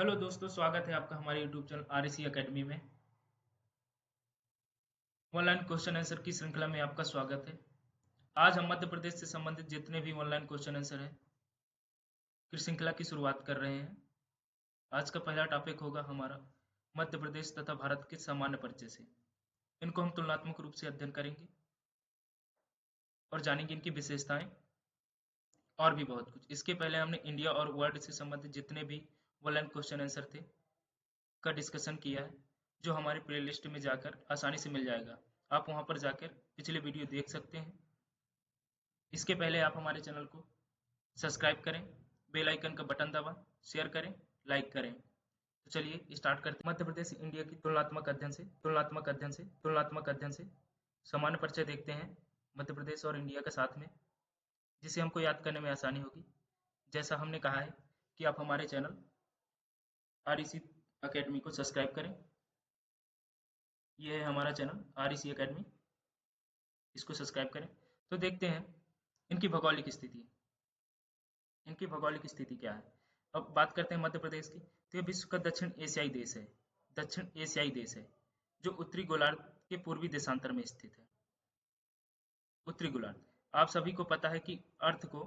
Hello दोस्तों, स्वागत है आपका हमारे यूट्यूब चैनल आरएसी एकेडमी में। ऑनलाइन क्वेश्चन आंसर की श्रृंखला में आपका स्वागत है। आज हम मध्य प्रदेश से संबंधित जितने भी ऑनलाइन क्वेश्चन आंसर है की श्रृंखला की शुरुआत कर रहे हैं। आज का पहला टॉपिक होगा हमारा मध्य प्रदेश तथा भारत के सामान्य परिचय से। इनको हम तुलनात्मक रूप से अध्ययन करेंगे और जानेंगे इनकी विशेषताएं और भी बहुत कुछ। इसके पहले हमने इंडिया और वर्ल्ड से संबंधित जितने भी ऑनलाइन क्वेश्चन आंसर थे का डिस्कशन किया है, जो हमारे प्ले लिस्ट में जाकर आसानी से मिल जाएगा। आप वहां पर जाकर पिछले वीडियो देख सकते हैं। इसके पहले आप हमारे चैनल को सब्सक्राइब करें, बेल आइकन का बटन दबा, शेयर करें, लाइक करें। तो चलिए स्टार्ट करते हैं। मध्य प्रदेश इंडिया की तुलनात्मक अध्ययन से सामान्य परिचय देखते हैं मध्य प्रदेश और इंडिया के साथ में, जिसे हमको याद करने में आसानी होगी। जैसा हमने कहा है कि आप हमारे चैनल आरईसी अकेडमी को सब्सक्राइब करें। यह है हमारा चैनल आरईसी अकेडमी, इसको सब्सक्राइब करें। तो देखते हैं इनकी भौगोलिक स्थिति। इनकी भौगोलिक स्थिति क्या है। अब बात करते हैं मध्य प्रदेश की। तो यह विश्व का दक्षिण एशियाई देश है जो उत्तरी गोलार्ध के पूर्वी देशांतर में स्थित है। उत्तरी गोलार्ध, आप सभी को पता है कि अर्थ को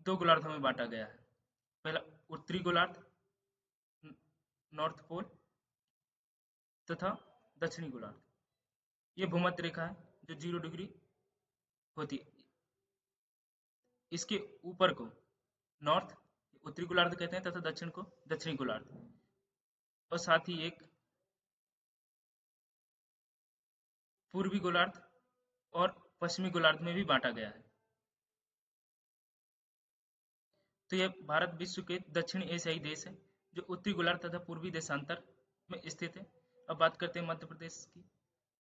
दो गोलार्धों में बांटा गया है। पहला उत्तरी गोलार्ध, नॉर्थ पोल, तथा दक्षिणी गोलार्ध। ये भूमध्य रेखा है जो 0 डिग्री होती है। इसके ऊपर को नॉर्थ उत्तरी गोलार्ध कहते हैं तथा दक्षिण को दक्षिणी गोलार्ध, और साथ ही एक पूर्वी गोलार्ध और पश्चिमी गोलार्ध में भी बांटा गया है। तो यह भारत विश्व के दक्षिण एशियाई देश है जो उत्तरी गोलार्ध तथा पूर्वी देशांतर में स्थित है। अब बात करते हैं मध्य प्रदेश की।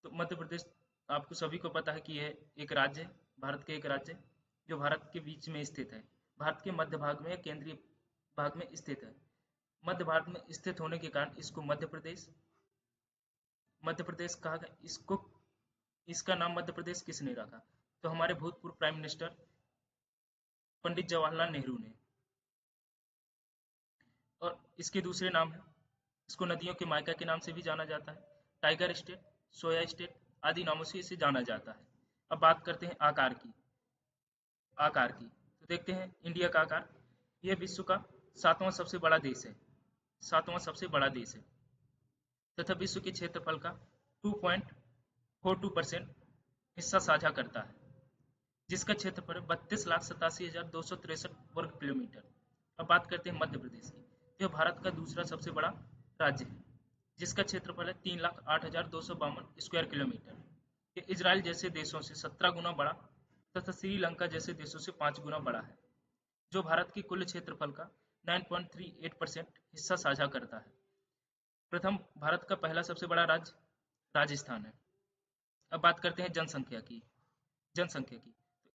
तो मध्य प्रदेश आपको सभी को पता है कि यह एक राज्य है, भारत के एक राज्य है जो भारत के बीच में स्थित है। भारत के मध्य भाग में या केंद्रीय भाग में स्थित है। मध्य भारत में स्थित होने के कारण इसको मध्य प्रदेश कहा गया। इसका नाम मध्य प्रदेश किसने रखा? तो हमारे भूतपूर्व प्राइम मिनिस्टर पंडित जवाहरलाल नेहरू ने। और इसके दूसरे नाम है, इसको नदियों के मायका के नाम से भी जाना जाता है। टाइगर स्टेट, सोया स्टेट आदि नामों से इसे जाना जाता है। अब बात करते हैं आकार की। तो देखते हैं इंडिया का आकार। यह विश्व का सातवां सबसे बड़ा देश है तथा विश्व के क्षेत्रफल का 2.42% हिस्सा साझा करता है, जिसका क्षेत्रफल 32,87,263 वर्ग किलोमीटर। अब बात करते हैं मध्य प्रदेश की। यह भारत का दूसरा सबसे बड़ा राज्य है, जिसका क्षेत्रफल है 3,08,252 स्क्वायर किलोमीटर। ये इजराइल जैसे देशों से 17 गुना बड़ा तथा श्रीलंका जैसे देशों से 5 गुना बड़ा है, जो भारत के कुल क्षेत्रफल का 9.38% हिस्सा साझा करता है। प्रथम भारत का पहला सबसे बड़ा राज्य राजस्थान है। अब बात करते हैं जनसंख्या की। तो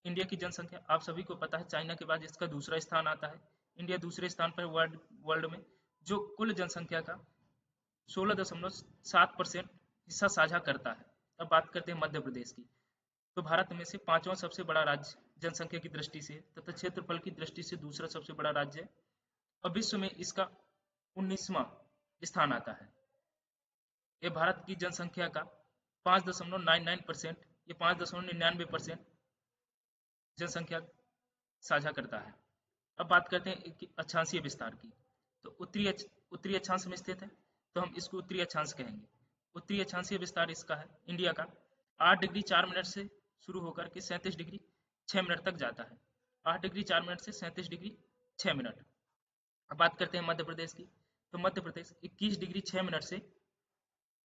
इंडिया की जनसंख्या आप सभी को पता है, चाइना के बाद इसका दूसरा स्थान आता है। इंडिया दूसरे स्थान पर वर्ल्ड में, जो कुल जनसंख्या का 16.7% हिस्सा साझा करता है। अब बात करते हैं मध्य प्रदेश की। तो भारत में से पांचवां सबसे बड़ा राज्य जनसंख्या की दृष्टि से तथा क्षेत्रफल की दृष्टि से दूसरा सबसे बड़ा राज्य है, और विश्व में इसका 19वां स्थान आता है। यह भारत की जनसंख्या का 5.99% या 5.99% जनसंख्या साझा करता है। अब बात करते हैं अक्षांशीय विस्तार की। तो उत्तरी अक्षांश में स्थित है, तो हम इसको उत्तरी अक्षांश कहेंगे। उत्तरी अक्षांशीय विस्तार इसका है इंडिया का 8 डिग्री 4 मिनट से शुरू होकर के 37 डिग्री 6 मिनट तक जाता है। 8 डिग्री 4 मिनट से 37 डिग्री 6 मिनट। अब बात करते हैं मध्य प्रदेश की। तो मध्य प्रदेश 21 डिग्री 6 मिनट से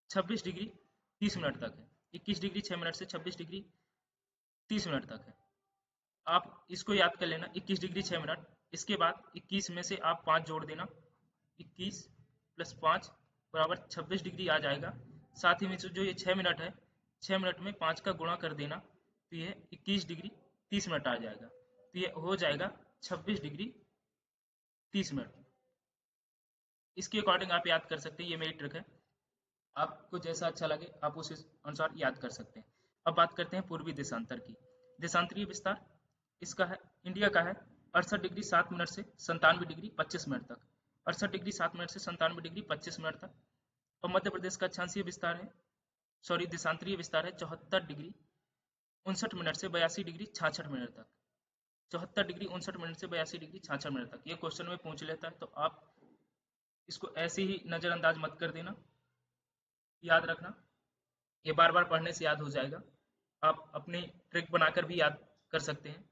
26 डिग्री 30 मिनट तक है। 21 डिग्री 6 मिनट से 26 डिग्री 30 मिनट तक है। आप इसको याद कर लेना, 21 डिग्री 6 मिनट। इसके बाद 21 में से आप 5 जोड़ देना, 21 प्लस 5 बराबर 26 डिग्री आ जाएगा। साथ ही में जो ये 6 मिनट है, 6 मिनट में 5 का गुणा कर देना, तो ये 21 डिग्री 30 मिनट आ जाएगा। तो ये हो जाएगा 26 डिग्री 30 मिनट। इसके अकॉर्डिंग आप याद कर सकते हैं, ये मेरी ट्रिक है। आपको जैसा अच्छा लगे आप उस अनुसार याद कर सकते हैं। अब बात करते हैं पूर्वी देशांतर की। देशांतरीय विस्तार इसका है, इंडिया का है 68 डिग्री 7 मिनट से 97 डिग्री 25 मिनट तक। 68 डिग्री 7 मिनट से 97 डिग्री 25 मिनट तक। और मध्य प्रदेश का अक्षांशीय विस्तार है, देशांतरीय विस्तार है 74 डिग्री 59 मिनट से 82 डिग्री 66 मिनट तक। 74 डिग्री 59 मिनट से 82 डिग्री 66 मिनट तक। ये क्वेश्चन में पूछ लेता है, तो आप इसको ऐसे ही नजरअंदाज मत कर देना, याद रखना। ये बार बार पढ़ने से याद हो जाएगा, आप अपनी ट्रिक बनाकर भी याद कर सकते हैं।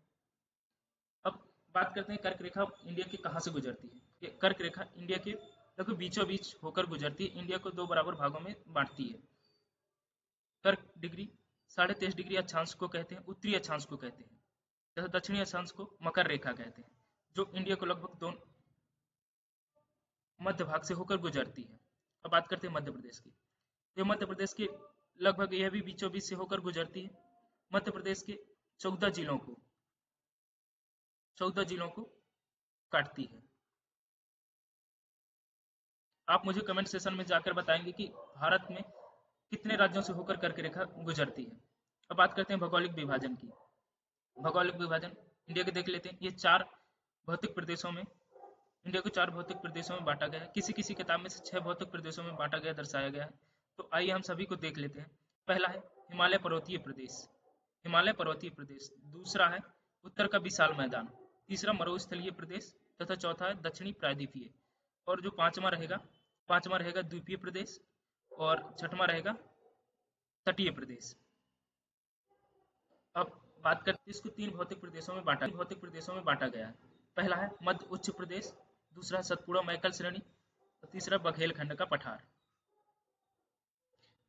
अब बात करते हैं कर्क रेखा इंडिया की कहाँ से गुजरती है। ये कर्क रेखा इंडिया के लगभग बीचों बीच होकर गुजरती है, इंडिया को 2 बराबर भागों में बांटती है। कर्क डिग्री 23.5 डिग्री अक्षांश को कहते हैं, उत्तरी अक्षांश को कहते हैं, तथा दक्षिणी अक्षांश को मकर रेखा कहते हैं, जो इंडिया को लगभग दोनों मध्य भाग से होकर गुजरती है। अब बात करते हैं मध्य प्रदेश की। तो मध्य प्रदेश के लगभग यह भी बीचों बीच से होकर गुजरती है। मध्य प्रदेश के 14 जिलों को काटती है। आप मुझे कमेंट सेशन में जाकर बताएंगे कि भारत में कितने राज्यों से होकर कर्क रेखा गुजरती है। अब बात करते हैं भौगोलिक विभाजन की। भौगोलिक विभाजन इंडिया के देख लेते हैं। ये 4 भौतिक प्रदेशों में, इंडिया को 4 भौतिक प्रदेशों में बांटा गया है। किसी किसी किताब में से 6 भौतिक प्रदेशों में बांटा गया, दर्शाया गया है। तो आइए हम सभी को देख लेते हैं। पहला है हिमालय पर्वतीय प्रदेश, दूसरा है उत्तर का विशाल मैदान, तीसरा मरुस्थलीय प्रदेश, तथा चौथा है दक्षिणी प्रायद्वीपीय, और जो पांचवा रहेगा द्वीपीय प्रदेश, और छठवां रहेगा तटीय प्रदेश। अब बात करते हैं, इसको 3 भौतिक प्रदेशों में बांटा गया है। पहला है मध्य उच्च प्रदेश, दूसरा सतपुड़ा मैकल श्रेणी, और तीसरा बघेलखंड का पठार।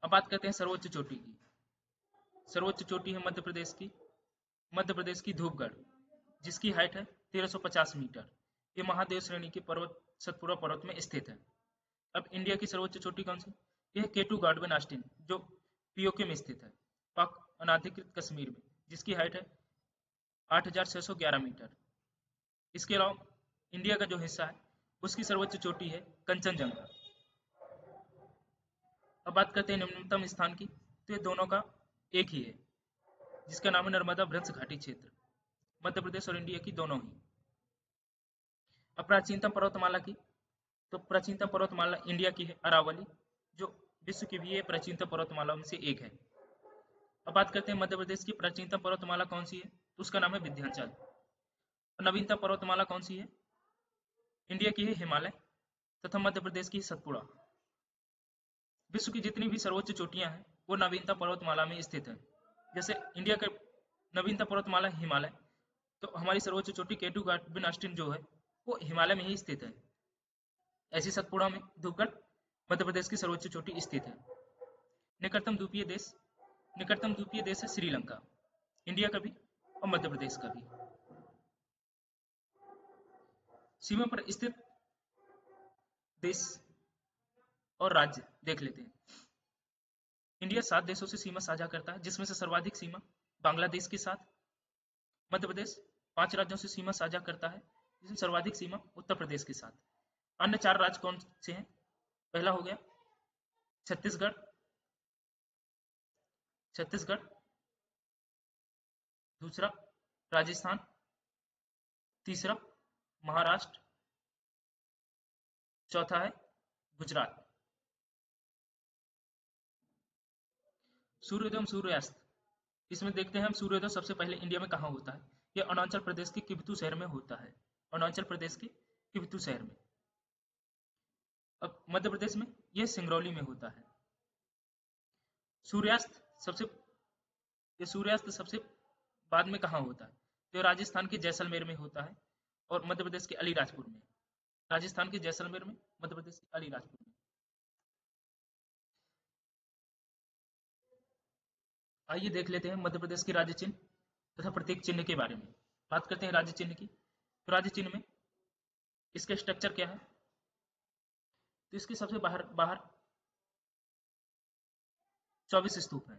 अब बात करते हैं सर्वोच्च चोटी की। सर्वोच्च चोटी है मध्य प्रदेश की धूपगढ़, जिसकी हाइट है 1350 मीटर। ये महादेव श्रेणी के पर्वत सतपुड़ा पर्वत में स्थित है। अब इंडिया की सर्वोच्च चोटी कौन सी? यह केटू गार्डवेन ऑस्टिन, जो पीओके में स्थित है, पाक अनाधिकृत कश्मीर में, जिसकी हाइट है 8611 मीटर। इसके अलावा इंडिया का जो हिस्सा है उसकी सर्वोच्च चोटी है कंचनजंगा। अब बात करते हैं निम्नतम स्थान की। तो ये दोनों का एक ही है, जिसका नाम है नर्मदा भ्रंश घाटी क्षेत्र, मध्य प्रदेश और इंडिया की दोनों ही। अब प्राचीनतम पर्वतमाला की। तो प्राचीनतम पर्वतमाला इंडिया की है अरावली, जो विश्व की भी ये प्राचीनतम पर्वतमालाओं में से एक है। अब बात करते हैं मध्य प्रदेश की प्राचीनतम पर्वतमाला कौन सी है, तो उसका नाम है विंध्याचल। नवीनतम पर्वतमाला कौन सी है? इंडिया की है हिमालय, तथा मध्य प्रदेश की सतपुड़ा। विश्व की जितनी भी सर्वोच्च चोटियां हैं वो नवीनतम पर्वतमाला में स्थित है। जैसे इंडिया का नवीनतम पर्वतमाला हिमालय, तो हमारी सर्वोच्च चोटी केटू गार्डवेन ऑस्टिन जो है वो हिमालय में ही स्थित है। ऐसी सतपुड़ा में धूपगढ़ मध्य प्रदेश की सर्वोच्च चोटी स्थित है। निकटतम द्वीपीय देश है श्रीलंका, इंडिया का भी और मध्य प्रदेश का भी। सीमा पर स्थित देश और राज्य देख लेते हैं। इंडिया 7 देशों से सीमा साझा करता है, जिसमें से सर्वाधिक सीमा बांग्लादेश के साथ। मध्य प्रदेश 5 राज्यों से सीमा साझा करता है, जिसमें सर्वाधिक सीमा उत्तर प्रदेश के साथ। अन्य 4 राज्य कौन से हैं? पहला हो गया छत्तीसगढ़, दूसरा राजस्थान, तीसरा महाराष्ट्र, चौथा है गुजरात। सूर्योदय एवं सूर्यास्त, इसमें देखते हैं हम सूर्योदय सबसे पहले इंडिया में कहाँ होता है। यह अरुणाचल प्रदेश के किबतू शहर में होता है, अरुणाचल प्रदेश के किबतू शहर में। अब मध्य प्रदेश में यह सिंगरौली में होता है। सूर्यास्त सबसे बाद में कहाँ होता है? तो राजस्थान के जैसलमेर में होता है, और मध्य प्रदेश के अलीराजपुर में। राजस्थान के जैसलमेर में, मध्य प्रदेश के अलीराजपुर में। आइए देख लेते हैं मध्य प्रदेश के राज्य चिन्ह तथा प्रत्येक चिन्ह के बारे में। बात करते हैं राज्य चिन्ह की। तो राज्य चिन्ह में इसका स्ट्रक्चर क्या है? तो इसके सबसे बाहर 24 स्तूप है।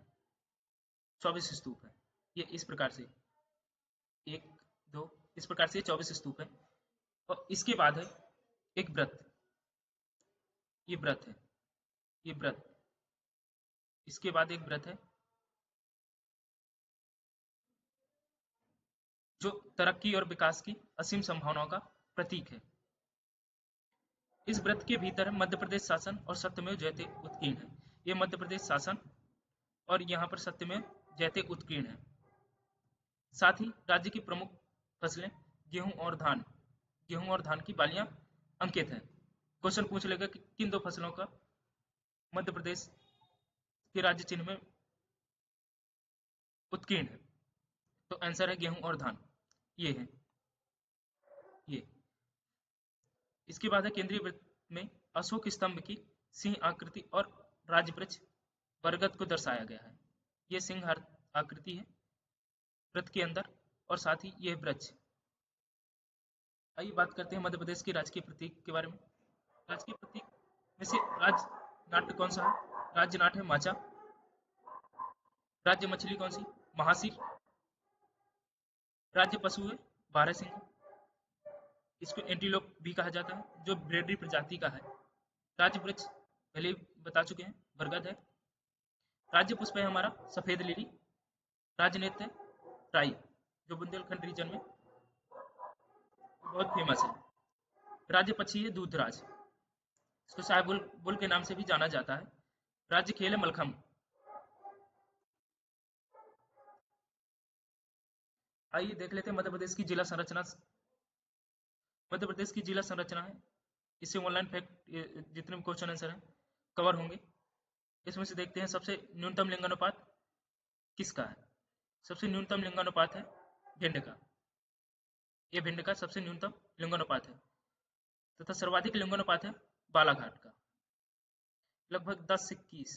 24 स्तूप है, ये इस प्रकार से 1 2 इस प्रकार से 24 स्तूप है। और इसके बाद है एक व्रत, ये व्रत है, ये व्रत। इसके बाद एक व्रत है जो तरक्की और विकास की असीम संभावनाओं का प्रतीक है। इस व्रत के भीतर मध्य प्रदेश शासन और सत्यमेव जयते उत्कीर्ण है। ये मध्य प्रदेश शासन और यहाँ पर सत्यमेव जयते उत्कीर्ण है। साथ ही राज्य की प्रमुख फसलें गेहूं और धान की बालियां अंकित हैं। क्वेश्चन पूछ लेगा कि किन दो फसलों का मध्य प्रदेश के राज्य चिन्ह में उत्कीर्ण है, तो आंसर है गेहूं और धान। ये है ये। इसके बाद है केंद्रीय वृत्त में अशोक स्तंभ की सिंह आकृति और राजवृक्ष बरगद को दर्शाया गया है। ये सिंह आकृति है वृत्त के अंदर और साथ ही यह वृक्ष। आइए बात करते हैं मध्य प्रदेश के राजकीय प्रतीक के बारे में। राजकीय प्रतीक में से राज्य नाट्य कौन सा है? राज्य नाट्य है माचा। राज्य मछली कौन सी? महासीर। राज्य पशु है बारहसिंह। इसको एंटीलोप भी कहा जाता है जो ब्रेडी प्रजाति का है। राज्य वृक्ष पहले बता चुके हैं बरगद है। राज्य पुष्प है हमारा सफेद लिली। राज्य नृत्य है राई जो बुंदेलखंड रीजन में बहुत फेमस है। राज्य पक्षी है दूधराज, इसको साहिबुल के नाम से भी जाना जाता है। राज्य खेल है मलखम्ब। आइए देख लेते हैं मध्य प्रदेश की जिला संरचना। मध्य प्रदेश की जिला संरचना है, इससे ऑनलाइन फैक्ट जितने भी क्वेश्चन आंसर हैं कवर होंगे। इसमें से देखते हैं सबसे न्यूनतम लिंगानुपात किसका है। सबसे न्यूनतम लिंगानुपात है भिंड का। ये भिंड का सबसे न्यूनतम लिंगानुपात है तथा सर्वाधिक लिंगानुपात है बालाघाट का, लगभग 10 से 21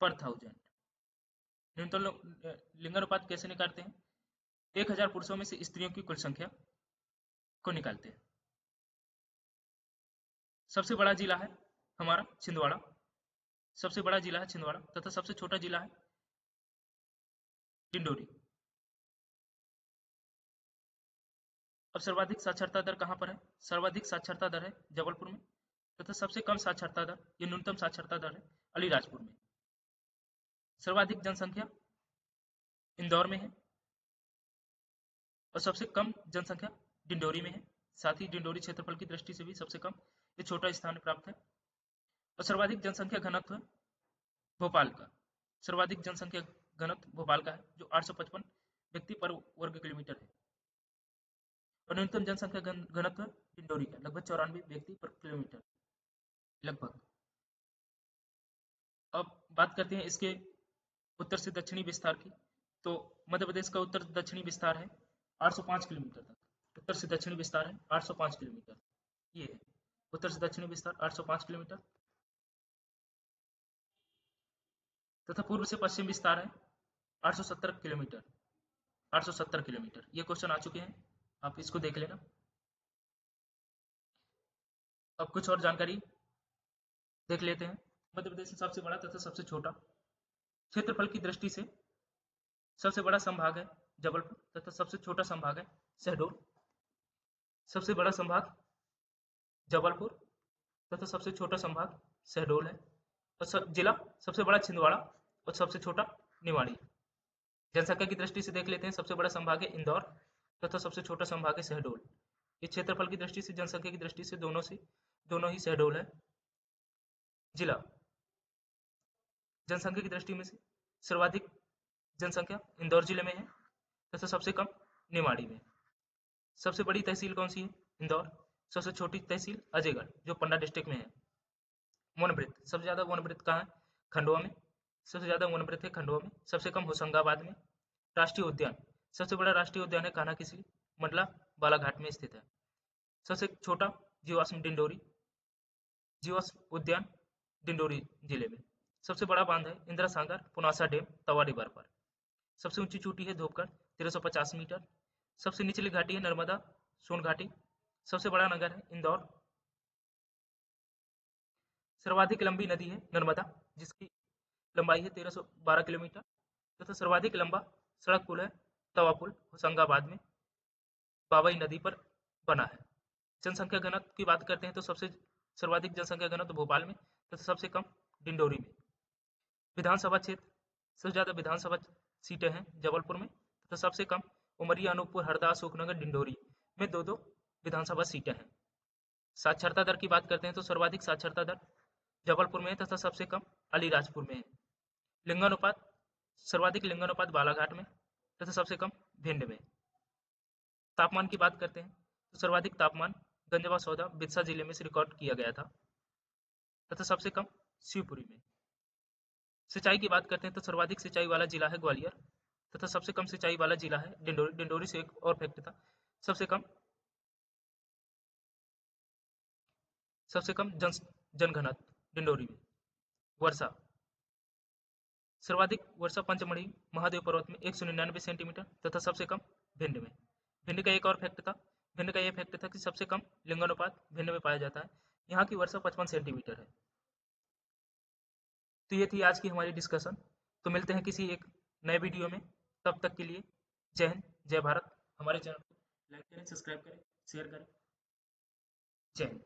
पर 1000। न्यूनतम लिंगानुपात कैसे निकालते हैं? 1000 पुरुषों में से स्त्रियों की कुल संख्या को निकालते हैं। सबसे बड़ा जिला है हमारा छिंदवाड़ा। सबसे बड़ा जिला है छिंदवाड़ा तथा सबसे छोटा जिला है डिंडोरी। अब सर्वाधिक साक्षरता दर कहाँ पर है? सर्वाधिक साक्षरता दर है जबलपुर में तथा सबसे कम साक्षरता दर ये न्यूनतम साक्षरता दर है अलीराजपुर में। सर्वाधिक जनसंख्या इंदौर में है और सबसे कम जनसंख्या डिंडोरी में है। साथ ही डिंडोरी क्षेत्रफल की दृष्टि से भी सबसे कम ये छोटा स्थान प्राप्त है। और सर्वाधिक जनसंख्या घनत्व भोपाल का। सर्वाधिक जनसंख्या घनत्व भोपाल का है जो 855 व्यक्ति पर वर्ग किलोमीटर है। और न्यूनतम जनसंख्या घनत्व डिंडोरी का लगभग 94 व्यक्ति पर किलोमीटर लगभग। अब बात करते हैं इसके उत्तर से दक्षिणी विस्तार की। तो मध्य प्रदेश का उत्तर दक्षिणी विस्तार है 805 किलोमीटर तक। उत्तर से दक्षिणी विस्तार है 805 किलोमीटर। ये है उत्तर से दक्षिणी विस्तार 805 किलोमीटर तथा पूर्व से पश्चिम विस्तार है 870 किलोमीटर। 870 किलोमीटर ये क्वेश्चन आ चुके हैं, आप इसको देख लेना। अब कुछ और जानकारी देख लेते हैं। मध्य प्रदेश में सबसे बड़ा तथा सबसे छोटा क्षेत्रफल की दृष्टि से सबसे बड़ा संभाग है जबलपुर तथा सबसे छोटा संभाग है शहडोल। सबसे बड़ा संभाग जबलपुर तथा सबसे छोटा संभाग शहडोल है। और जिला सबसे बड़ा छिंदवाड़ा और सबसे छोटा निवाड़ी। जनसंख्या की दृष्टि से देख लेते हैं। सबसे बड़ा संभाग है इंदौर तथा सबसे छोटा संभाग है शहडोल। इस क्षेत्रफल की दृष्टि से जनसंख्या की दृष्टि से दोनों ही शहडोल है। जिला जनसंख्या की दृष्टि में से सर्वाधिक जनसंख्या इंदौर जिले में है तथा सबसे कम निवाड़ी में। सबसे बड़ी तहसील कौन सी है? इंदौर। सबसे छोटी तहसील अजयगढ़ जो पन्ना डिस्ट्रिक्ट में है। वनवृत्त सबसे ज्यादा वनवृत्त कहाँ है? खंडवा में। सबसे ज्यादा वनवृत्त है खंडवा में, सबसे कम होशंगाबाद में। राष्ट्रीय उद्यान सबसे बड़ा राष्ट्रीय उद्यान है कान्हा किसली, मंडला बालाघाट में स्थित है। सबसे छोटा जीवाश्म डिंडोरी जीवाश्म उद्यान डिंडोरी जिले में। सबसे बड़ा बांध है इंदिरा सागर पुनासा डैम तवा रिवर पर। सबसे ऊंची चोटी है धोपगढ़ 1350 मीटर। सबसे निचली घाटी है नर्मदा सोन घाटी। सबसे बड़ा नगर है इंदौर। सर्वाधिक लंबी नदी है नर्मदा जिसकी लंबाई है 1312 किलोमीटर तथा सर्वाधिक लंबा सड़क पुल है तवा पुल होशंगाबाद में बाबई नदी पर बना है। जनसंख्या घनत्व की बात करते हैं तो सबसे सर्वाधिक जनसंख्या घनत्व भोपाल में तथा सबसे कम डिंडोरी में। विधानसभा क्षेत्र सबसे ज्यादा विधानसभा सीटें हैं जबलपुर में तथा सबसे कम उमरिया अनूपपुर हरदा अशोकनगर डिंडोरी में दो विधानसभा सीटें हैं। साक्षरता दर की बात करते हैं तो सर्वाधिक साक्षरता दर जबलपुर में है तथा सबसे कम अलीराजपुर में है। लिंगानुपात, सर्वाधिक लिंगानुपात बालाघाट में तथा सबसे कम भिंड में। तापमान की बात करते हैं तो सर्वाधिक तापमान गंजवा सौदा बिरसा जिले में से रिकॉर्ड किया गया था तथा सबसे कम शिवपुरी में। सिंचाई की बात करते हैं तो सर्वाधिक सिंचाई वाला जिला है ग्वालियर तथा सबसे कम सिंचाई वाला जिला है डिंडोरी। डिंडोरी से एक और फैक्ट था, सबसे कम जनघनत्व डिंडोरी में। वर्षा, सर्वाधिक वर्षा पंचमढ़ी महादेव पर्वत में 199 सेंटीमीटर तथा सबसे कम भिंड में। भिंड का एक और फैक्ट था, भिंड का यह फैक्ट था कि सबसे कम लिंगानुपात भिंड में पाया जाता है। यहाँ की वर्षा 55 सेंटीमीटर है। तो ये थी आज की हमारी डिस्कशन। तो मिलते हैं किसी एक नए वीडियो में, तब तक के लिए जय हिंद, जय भारत। हमारे चैनल को लाइक करें, सब्सक्राइब करें, शेयर करें। जय हिंद।